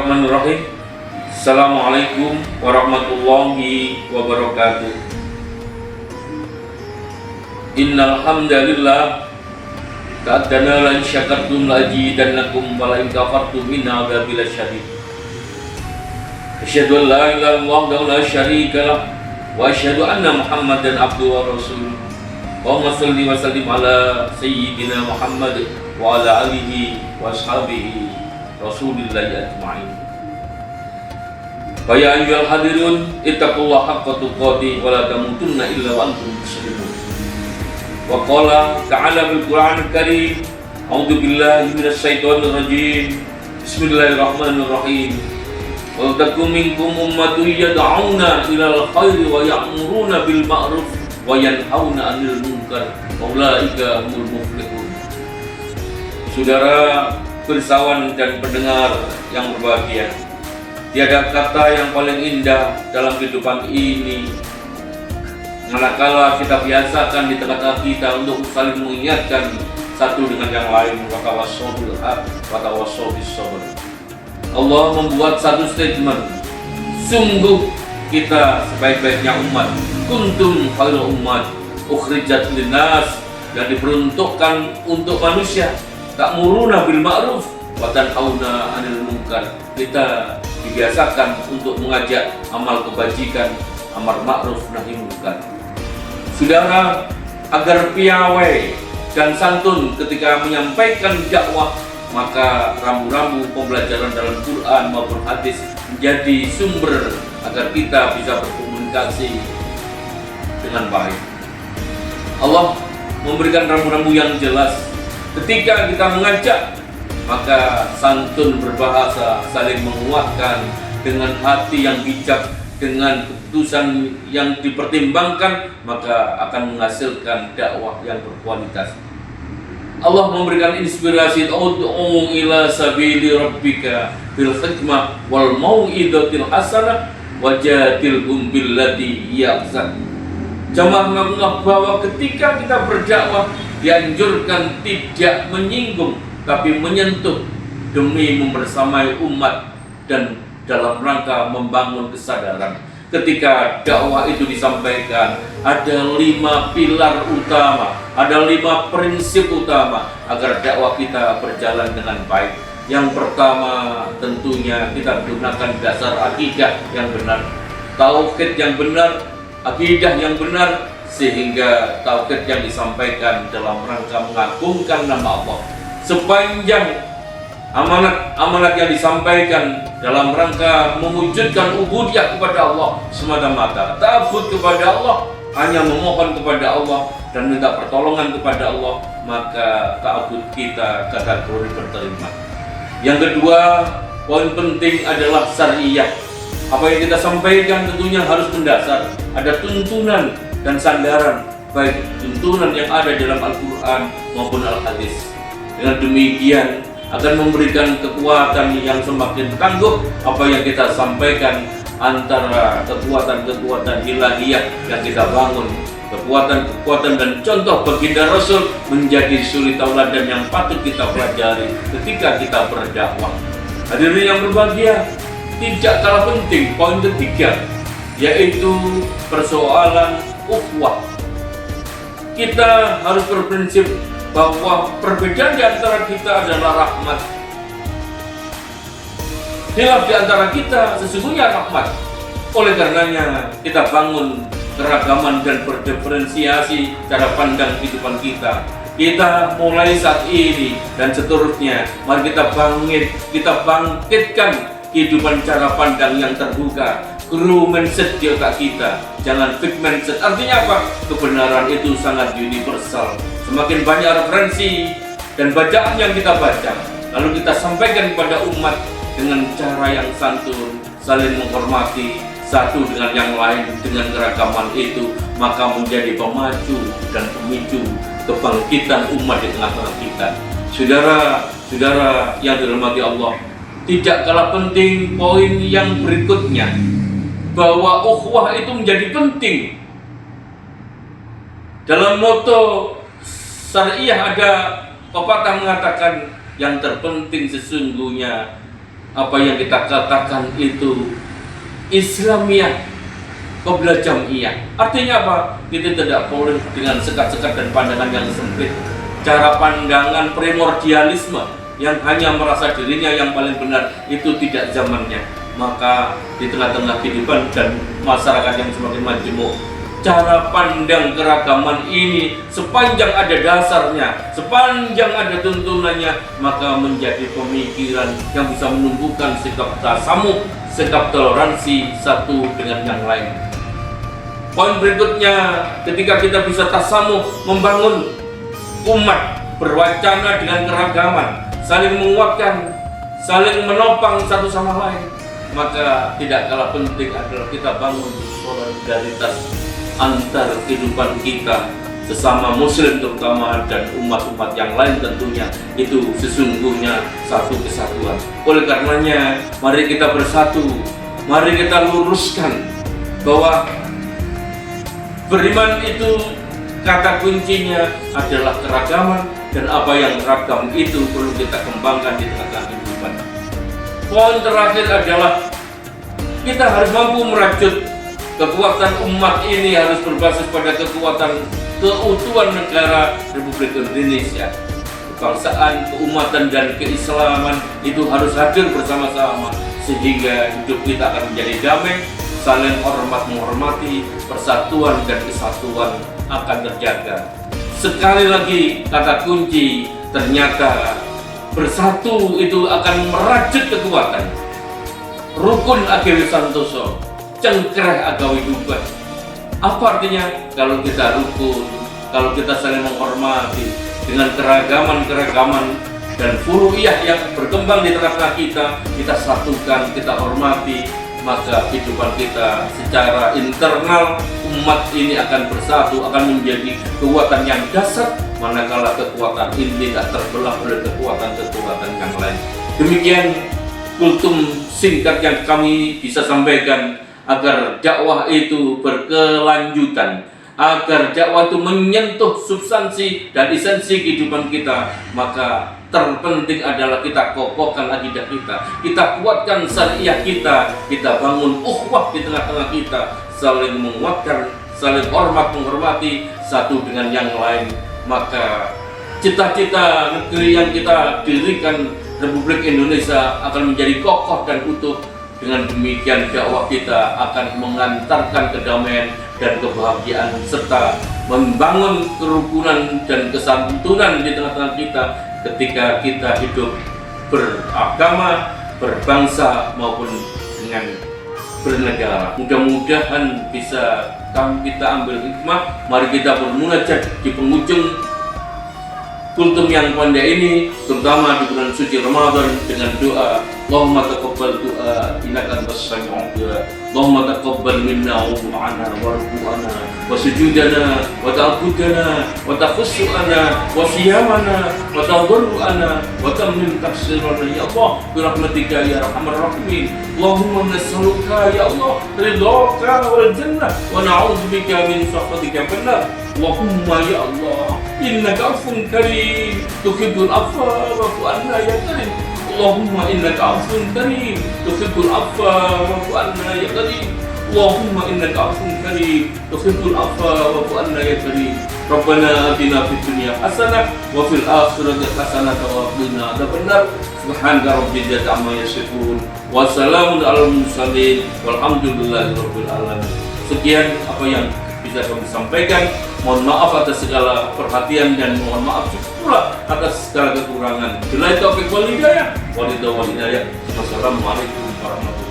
Bismillahirrahmanirrahim. Assalamualaikum warahmatullahi wabarakatuh. Innal hamdalillah ta'addana la in syakartum la azidannakum wa la in kafartum min adzabil syadid. Asyhadu an la ilaha illallah wa la syarika lah wa asyhadu anna Muhammadan abduhu wa rasuluh. Allahumma shalli wa sallim ala sayyidina Muhammad wa ala alihi wa ashabihi Rasulillahi ajma'in. Ya ayyuhal hadirun ittaqullaha haqqa tuqatih wa la tamutunna illa wa antum muslimun. Wa qala ta'ala bil Qur'anil Karim, a'udzu billahi minasy syaithanir rajim. Bismillahirrahmanirrahim. Wa takum minkum ummatun yad'una ilal khairi wa ya'muruna bil ma'ruf wa yanhauna 'anil munkar wa ulaika humul muflihun. Saudara bersawan dan pendengar yang berbahagia, tiada kata yang paling indah dalam kehidupan ini manakala kita biasakan di tengah-tengah kita untuk saling mengingatkan satu dengan yang lain. Wa tawassaw bil haq wa tawassaw bis sabr. Allah membuat satu statement, sungguh kita sebaik-baiknya umat, kuntum khairu ummat ukhrijat linnas, dan diperuntukkan untuk manusia. Ta'muruna bil ma'ruf wa tanhauna 'anil munkar. Kita dibiasakan untuk mengajak amal kebajikan, amar ma'ruf nahi munkar. Saudara, agar piawai dan santun ketika menyampaikan dakwah, maka rambu-rambu pembelajaran dalam Quran maupun hadis menjadi sumber agar kita bisa berkomunikasi dengan baik. Allah memberikan rambu-rambu yang jelas. Ketika kita mengajak, maka santun berbahasa, saling menguatkan dengan hati yang bijak, dengan keputusan yang dipertimbangkan, maka akan menghasilkan dakwah yang berkualitas. Allah memberikan inspirasi, ud'u ila sabili rabbika bil hikmah wal mau'izatil hasanah wajadilhum billati hiya ahsan. Jamaah menganggap bahwa ketika kita berdakwah dianjurkan tidak menyinggung tapi menyentuh demi membersamai umat dan dalam rangka membangun kesadaran. Ketika dakwah itu disampaikan, ada 5 pilar utama, ada 5 prinsip utama agar dakwah kita berjalan dengan baik. Yang pertama, tentunya kita gunakan dasar akidah yang benar, tauhid yang benar, akidah yang benar, sehingga tauhid yang disampaikan dalam rangka mengagungkan nama Allah. Sepanjang amanat yang disampaikan dalam rangka mewujudkan ubudiyah kepada Allah semata-mata, ta'abbud kepada Allah, hanya memohon kepada Allah dan minta pertolongan kepada Allah, maka ta'abbud kita kategori berterima. Yang kedua, poin penting adalah syariah. Apa yang kita sampaikan tentunya harus mendasar, ada tuntunan dan sandaran, baik tuntunan yang ada dalam Al-Quran maupun Al-Hadis. Dengan demikian akan memberikan kekuatan yang semakin tangguh apa yang kita sampaikan, antara kekuatan-kekuatan ilahiyah yang kita bangun, kekuatan-kekuatan dan contoh baginda Rasul menjadi suri tauladan yang patut kita pelajari ketika kita berdakwah. Hadirin yang berbahagia, tidak kalah penting poin ketiga, yaitu persoalan ukhuwah. Kita harus berprinsip bahwa perbedaan di antara kita adalah rahmat. Khilaf di antara kita sesungguhnya rahmat. Oleh karenanya kita bangun keragaman dan berdiferensiasi cara pandang kehidupan kita. Kita mulai saat ini dan seterusnya, mari kita bangkitkan kehidupan cara pandang yang terbuka, grow mindset di otak kita, jangan fixed mindset. Artinya apa? Kebenaran itu sangat universal. Semakin banyak referensi dan bacaan yang kita baca, lalu kita sampaikan kepada umat dengan cara yang santun, saling menghormati satu dengan yang lain, dengan keragaman itu, maka menjadi pemacu dan pemicu kebangkitan umat di tengah-tengah kita. Saudara-saudara yang dirahmati Allah, tidak kalah penting poin yang berikutnya, bahwa ukhuwah itu menjadi penting. Dalam moto syariah ada pepatah mengatakan yang terpenting sesungguhnya apa yang kita katakan itu Islamiyah qabla jam'iyah. Artinya apa? Kita tidak boleh dengan sekat-sekat dan pandangan yang sempit, cara pandangan primordialisme yang hanya merasa dirinya yang paling benar. Itu tidak zamannya. Maka di tengah-tengah kehidupan dan masyarakat yang semakin majemuk, cara pandang keragaman ini sepanjang ada dasarnya, sepanjang ada tuntunannya, maka menjadi pemikiran yang bisa menumbuhkan sikap tasamuh, sikap toleransi satu dengan yang lain. Poin berikutnya, ketika kita bisa tasamuh, membangun umat berwacana dengan keragaman, saling menguatkan, saling menopang satu sama lain, maka tidak kalah penting adalah kita bangun solidaritas antar kehidupan kita sesama muslim terutama dan umat-umat yang lain tentunya. Itu sesungguhnya satu kesatuan. Oleh karenanya mari kita bersatu, mari kita luruskan bahwa beriman itu kata kuncinya adalah keragaman, dan apa yang ragam itu perlu kita kembangkan di tengah kehidupan. Poin terakhir adalah kita harus mampu merajut kekuatan umat ini, harus berbasis pada kekuatan keutuhan negara Republik Indonesia. Kebangsaan, keumatan, dan keislaman itu harus hadir bersama-sama sehingga hidup kita akan menjadi damai, saling hormat menghormati, persatuan dan kesatuan akan terjaga. Sekali lagi kata kunci, ternyata bersatu itu akan merajut kekuatan. Rukun agawi santoso, cengkreh agawi dubat. Apa artinya? Kalau kita rukun, kalau kita saling menghormati dengan keragaman dan furu'iyah yang berkembang di tengah-tengah kita satukan, kita hormati, maka kehidupan kita secara internal umat ini akan bersatu, akan menjadi kekuatan yang dasar, manakala kekuatan ini tidak terbelah oleh kekuatan-kekuatan yang lain. Demikian kultum singkat yang kami bisa sampaikan agar dakwah itu berkelanjutan, agar dakwah itu menyentuh substansi dan esensi kehidupan kita. Maka terpenting adalah kita kokohkan akidah kita kuatkan syariah kita bangun ukhuwah di tengah-tengah kita, saling menguatkan, saling hormat menghormati satu dengan yang lain. Maka cita-cita negeri yang kita dirikan, Republik Indonesia, akan menjadi kokoh dan utuh. Dengan demikian dakwah kita akan mengantarkan kedamaian dan kebahagiaan serta membangun kerukunan dan kesantunan di tengah-tengah kita ketika kita hidup beragama, berbangsa maupun dengan bernegara. Mudah-mudahan bisa kita ambil hikmah. Mari kita bermunajat di penghujung kultum yang pandai ini, terutama di bulan suci Ramadan, dengan doa Allahumma taqabbal du'a innaka antas sami'ud du'a. Allahumma taqabbal minna wudu'ana wa ruku'ana wa sujudana wa ta'budana wa takhussu'ana wa siyamana wa tadarru'ana wa tammin tafsirana ya Allah bi rahmatika ya arhamar rahimin. Allahumma nas'aluka ya Allah ridhaka wal jannah wa na'udzubika min sakhatika finnar. Allahumma ya Allah innaka afun karim tuhibbul afwa wa'fu anna ya karim. Allahumma innaka afun karim tuhibbul afwa wa'fu anna ya karim. Allahumma innaka afun karim tuhibbul afwa wa'fu anna ya karim. Rabbana atina fid dunya hasanah wa fil akhirati hasanah wa qina adzabannar. Subhana rabbil izzati amma yasifun wa salamun alal mursalin walhamdulillahi rabbil alamin. Sekian apa yang bisa kami sampaikan. Mohon maaf atas segala perhatian dan mohon maaf pula atas segala kekurangan. Billahi taufiq wal hidayah. Wassalamualaikum warahmatullahi wabarakatuh.